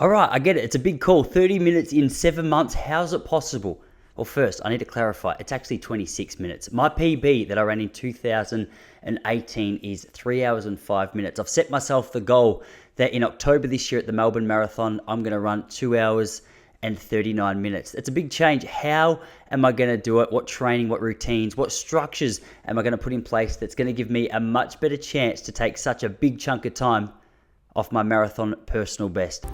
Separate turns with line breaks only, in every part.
All right, I get it. It's a big call. 30 minutes in 7 months. How's it possible? Well, first, I need to clarify. It's actually 26 minutes. My PB that I ran in 2018 is 3 hours and 5 minutes. I've set myself the goal that in October this year at the Melbourne Marathon, I'm going to run 2 hours and 39 minutes. It's a big change. How am I going to do it? What training, what routines, what structures am I going to put in place that's going to give me a much better chance to take such a big chunk of time off my marathon personal best?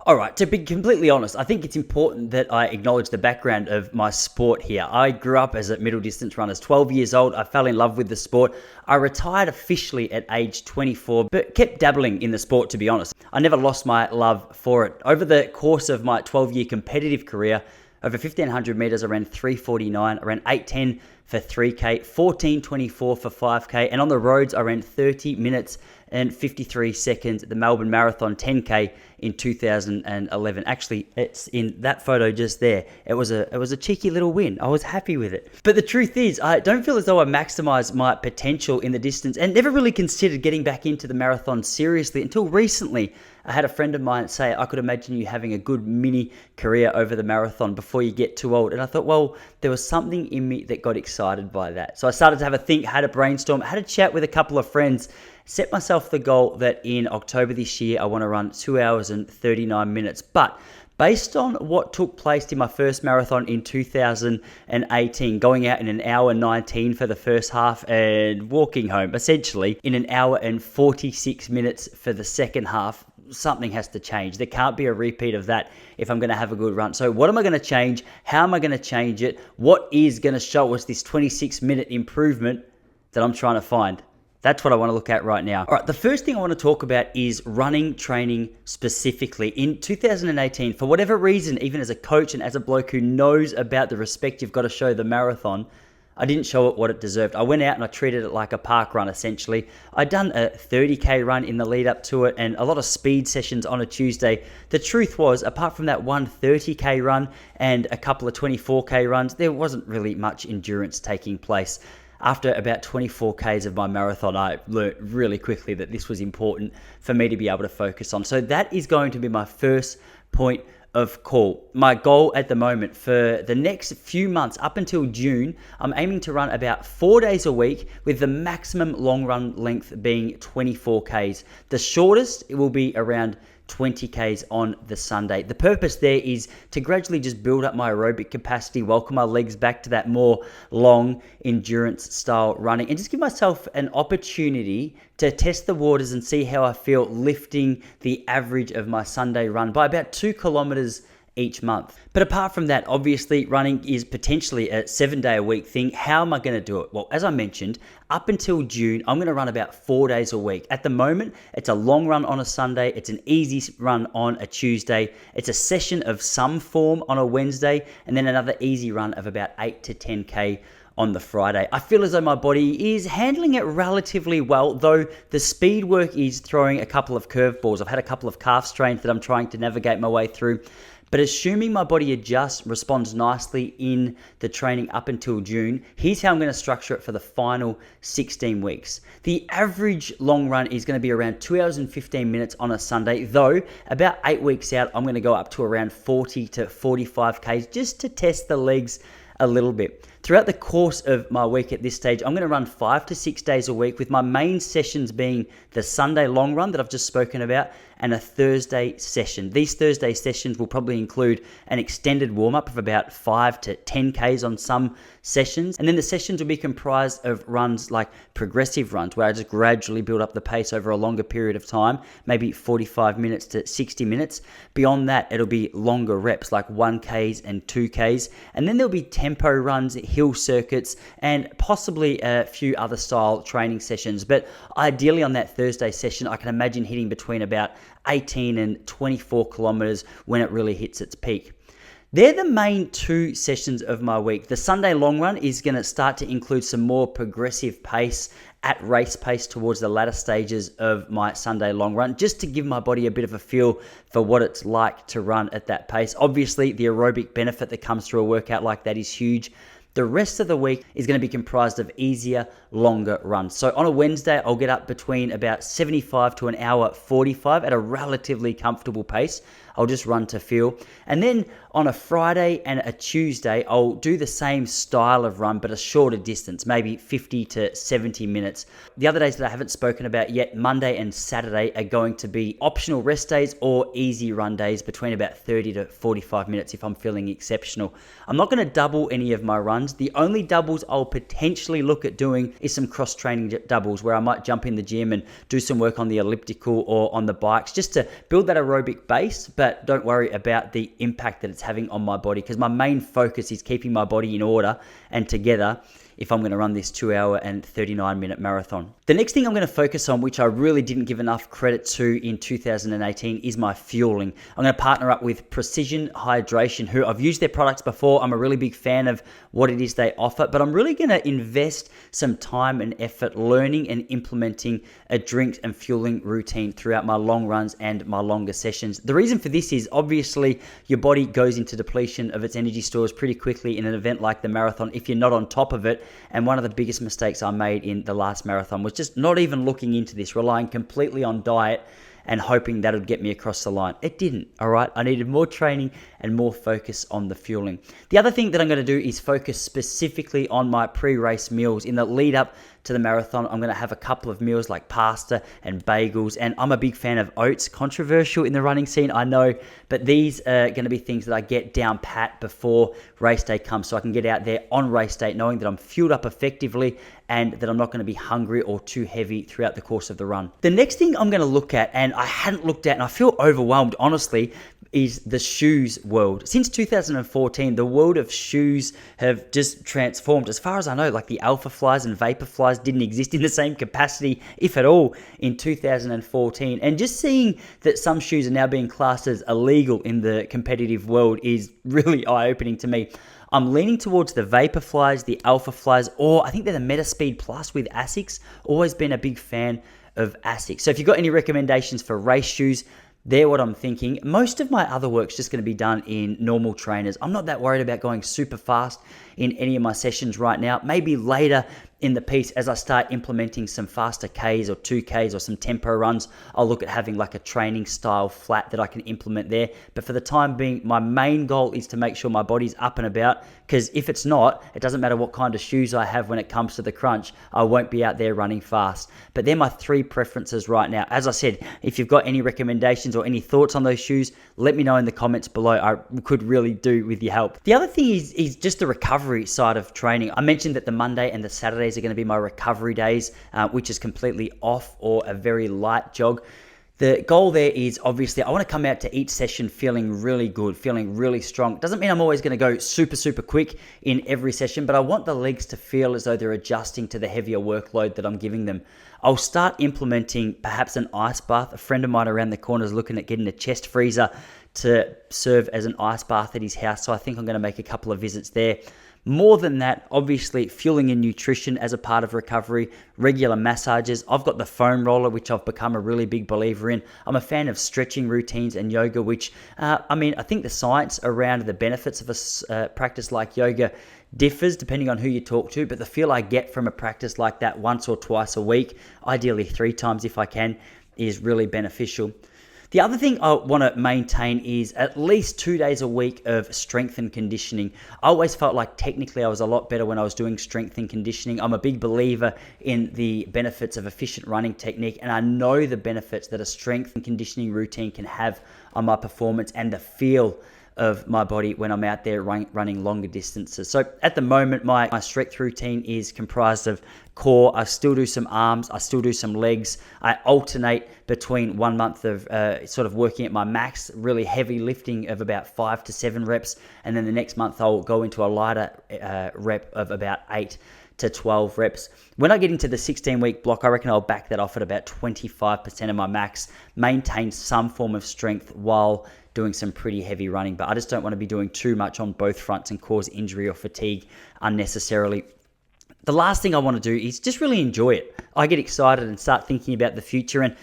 All right, to be completely honest, I think it's important that I acknowledge the background of my sport here. I grew up as a middle distance runner. 12 years old, I fell in love with the sport. I retired officially at age 24, but kept dabbling in the sport, to be honest. I never lost my love for it. Over the course of my 12-year competitive career, over 1,500 meters, I ran 3:49. I ran 8:10 for 3K, 14:24 for 5K, and on the roads, I ran 30 minutes and 53 seconds at the Melbourne Marathon 10K in 2011. Actually, it's in that photo just there. It was a cheeky little win. I was happy with it. But the truth is, I don't feel as though I maximized my potential in the distance and never really considered getting back into the marathon seriously until recently. I had a friend of mine say, I could imagine you having a good mini career over the marathon before you get too old. And I thought, well, there was something in me that got excited by that. So I started to have a think, had a brainstorm, had a chat with a couple of friends, set myself the goal that in October this year, I want to run 2 hours and 39 minutes. But based on what took place in my first marathon in 2018, going out in an hour 19 for the first half and walking home, essentially, in an hour and 46 minutes for the second half, something has to change. There can't be a repeat of that if I'm going to have a good run. So what am I going to change? How am I going to change it? What is going to show us this 26-minute improvement that I'm trying to find? That's what I want to look at right now. All right, the first thing I want to talk about is running training specifically. In 2018, for whatever reason, even as a coach and as a bloke who knows about the respect you've got to show the marathon, I didn't show it what it deserved. I went out and I treated it like a park run, essentially. I'd done a 30K run in the lead up to it and a lot of speed sessions on a Tuesday. The truth was, apart from that one 30K run and a couple of 24K runs, there wasn't really much endurance taking place. After about 24 Ks of my marathon, I learned really quickly that this was important for me to be able to focus on. So that is going to be my first point of call. My goal at the moment for the next few months up until June, I'm aiming to run about 4 days a week with the maximum long run length being 24 Ks. The shortest, it will be around 20 Ks on the Sunday. The purpose there is to gradually just build up my aerobic capacity, welcome my legs back to that more long endurance style running, and just give myself an opportunity to test the waters and see how I feel lifting the average of my Sunday run by about 2 kilometers each month. But apart from that, obviously running is potentially a 7-day-a-week thing. How am I going to do it? Well, as I mentioned, up until June, I'm going to run about 4 days a week. At the moment, it's a long run on a Sunday. It's an easy run on a Tuesday. It's a session of some form on a Wednesday, and then another easy run of about 8 to 10K on the Friday. I feel as though my body is handling it relatively well, though the speed work is throwing a couple of curveballs. I've had a couple of calf strains that I'm trying to navigate my way through. But assuming my body adjusts, responds nicely in the training up until June, here's how I'm going to structure it for the final 16 weeks. The average long run is going to be around 2 hours and 15 minutes on a Sunday, though about 8 weeks out, I'm going to go up to around 40 to 45 Ks just to test the legs a little bit. Throughout the course of my week at this stage, I'm going to run 5 to 6 days a week, with my main sessions being the Sunday long run that I've just spoken about and a Thursday session. These Thursday sessions will probably include an extended warm-up of about 5 to 10 Ks on some sessions. And then the sessions will be comprised of runs like progressive runs, where I just gradually build up the pace over a longer period of time, maybe 45 minutes to 60 minutes. Beyond that, it'll be longer reps like 1Ks and 2Ks. And then there'll be tempo runs, hill circuits, and possibly a few other style training sessions. But ideally on that Thursday session, I can imagine hitting between about 18 and 24 kilometers when it really hits its peak. They're the main 2 sessions of my week. The Sunday long run is going to start to include some more progressive pace at race pace towards the latter stages of my Sunday long run, just to give my body a bit of a feel for what it's like to run at that pace. Obviously, the aerobic benefit that comes through a workout like that is huge. The rest of the week is going to be comprised of easier, longer runs. So on a Wednesday, I'll get up between about 75 to an hour 45 at a relatively comfortable pace. I'll just run to feel. And then on a Friday and a Tuesday, I'll do the same style of run, but a shorter distance, maybe 50 to 70 minutes. The other days that I haven't spoken about yet, Monday and Saturday, are going to be optional rest days or easy run days between about 30 to 45 minutes if I'm feeling exceptional. I'm not going to double any of my runs. The only doubles I'll potentially look at doing is some cross-training doubles where I might jump in the gym and do some work on the elliptical or on the bikes just to build that aerobic base, but don't worry about the impact that it's having on my body, because my main focus is keeping my body in order and together if I'm going to run this 2 hour and 39 minute marathon. The next thing I'm going to focus on, which I really didn't give enough credit to in 2018, is my fueling. I'm going to partner up with Precision Hydration, who I've used their products before. I'm a really big fan of what it is they offer, but I'm really going to invest some time and effort learning and implementing a drink and fueling routine throughout my long runs and my longer sessions. The reason for this is obviously your body goes into depletion of its energy stores pretty quickly in an event like the marathon if you're not on top of it. And one of the biggest mistakes I made in the last marathon was just not even looking into this, relying completely on diet and hoping that would get me across the line. It didn't, all right? I needed more training and more focus on the fueling. The other thing that I'm going to do is focus specifically on my pre-race meals. In the lead up to the marathon, I'm going to have a couple of meals like pasta and bagels, and I'm a big fan of oats. Controversial in the running scene, I know, but these are going to be things that I get down pat before race day comes, so I can get out there on race day knowing that I'm fueled up effectively and that I'm not going to be hungry or too heavy throughout the course of the run. The next thing I'm going to look at, and I hadn't looked at, and I feel overwhelmed, honestly, is the shoes world. Since 2014, the world of shoes have just transformed. As far as I know, like the Alpha Flies and Vapor Flies didn't exist in the same capacity, if at all, in 2014. And just seeing that some shoes are now being classed as illegal in the competitive world is really eye-opening to me. I'm leaning towards the Vapor Flies, the Alpha Flies, or I think they're the Metaspeed Plus with Asics. Always been a big fan of Asics. So if you've got any recommendations for race shoes, they're what I'm thinking. Most of my other work's just going to be done in normal trainers. I'm not that worried about going super fast in any of my sessions right now. Maybe later in the piece, as I start implementing some faster Ks or 2Ks or some tempo runs, I'll look at having like a training style flat that I can implement there. But for the time being, my main goal is to make sure my body's up and about, because if it's not, it doesn't matter what kind of shoes I have when it comes to the crunch, I won't be out there running fast. But they're my three preferences right now. As I said, if you've got any recommendations or any thoughts on those shoes, let me know in the comments below. I could really do with your help. The other thing is just the recovery side of training. I mentioned that the Monday and the Saturdays are going to be my recovery days, which is completely off or a very light jog. The goal there is obviously I want to come out to each session feeling really good, feeling really strong. It doesn't mean I'm always going to go super quick in every session, but I want the legs to feel as though they're adjusting to the heavier workload that I'm giving them. I'll start implementing perhaps an ice bath. A friend of mine around the corner is looking at getting a chest freezer to serve as an ice bath at his house, so I think I'm going to make a couple of visits there. More than that, obviously, fueling and nutrition as a part of recovery, regular massages. I've got the foam roller, which I've become a really big believer in. I'm a fan of stretching routines and yoga, which, I think the science around the benefits of a practice like yoga differs depending on who you talk to, but the feel I get from a practice like that once or twice a week, ideally 3 times if I can, is really beneficial. The other thing I want to maintain is at least 2 days a week of strength and conditioning. I always felt like technically I was a lot better when I was doing strength and conditioning. I'm a big believer in the benefits of efficient running technique, and I know the benefits that a strength and conditioning routine can have on my performance and the feel of my body when I'm out there running longer distances. So at the moment, my strength routine is comprised of core. I still do some arms. I still do some legs. I alternate between 1 month of sort of working at my max, really heavy lifting of about 5 to 7 reps. And then the next month I'll go into a lighter rep of about 8 to 12 reps. When I get into the 16-week block, I reckon I'll back that off at about 25% of my max, maintain some form of strength while doing some pretty heavy running, but I just don't want to be doing too much on both fronts and cause injury or fatigue unnecessarily. The last thing I want to do is just really enjoy it. I get excited and start thinking about the future, and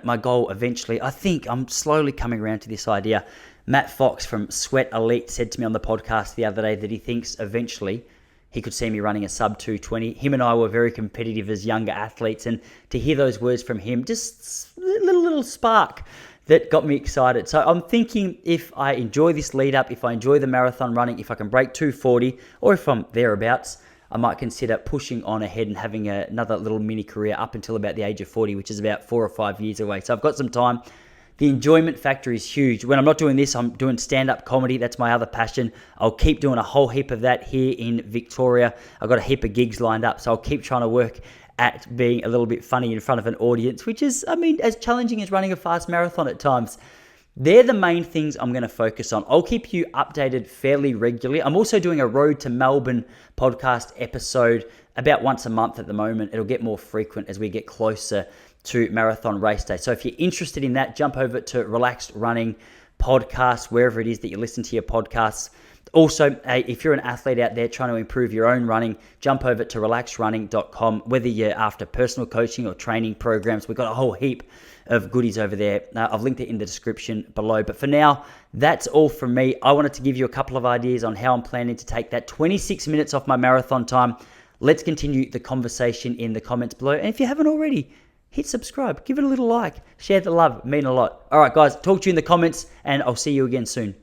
my goal eventually, I think I'm slowly coming around to this idea. Matt Fox from Sweat Elite said to me on the podcast the other day that he thinks eventually he could see me running a sub 220. Him and I were very competitive as younger athletes, and to hear those words from him, just a little spark that got me excited. So I'm thinking if I enjoy this lead up, if I enjoy the marathon running, if I can break 240, or if I'm thereabouts, I might consider pushing on ahead and having another little mini career up until about the age of 40, which is about 4 or 5 years away. So I've got some time. The enjoyment factor is huge. When I'm not doing this, I'm doing stand-up comedy. That's my other passion. I'll keep doing a whole heap of that here in Victoria. I've got a heap of gigs lined up, so I'll keep trying to work at being a little bit funny in front of an audience, which is, as challenging as running a fast marathon at times. They're the main things I'm going to focus on. I'll keep you updated fairly regularly. I'm also doing a Road to Melbourne podcast episode about once a month at the moment. It'll get more frequent as we get closer to marathon race day. So if you're interested in that, jump over to Relaxed Running Podcast, wherever it is that you listen to your podcasts. Also, if you're an athlete out there trying to improve your own running, jump over to relaxedrunning.com. Whether you're after personal coaching or training programs, we've got a whole heap of goodies over there. I've linked it in the description below. But for now, that's all from me. I wanted to give you a couple of ideas on how I'm planning to take that 26 minutes off my marathon time. Let's continue the conversation in the comments below. And if you haven't already, hit subscribe, give it a little like, share the love, it means a lot. All right, guys, talk to you in the comments, and I'll see you again soon.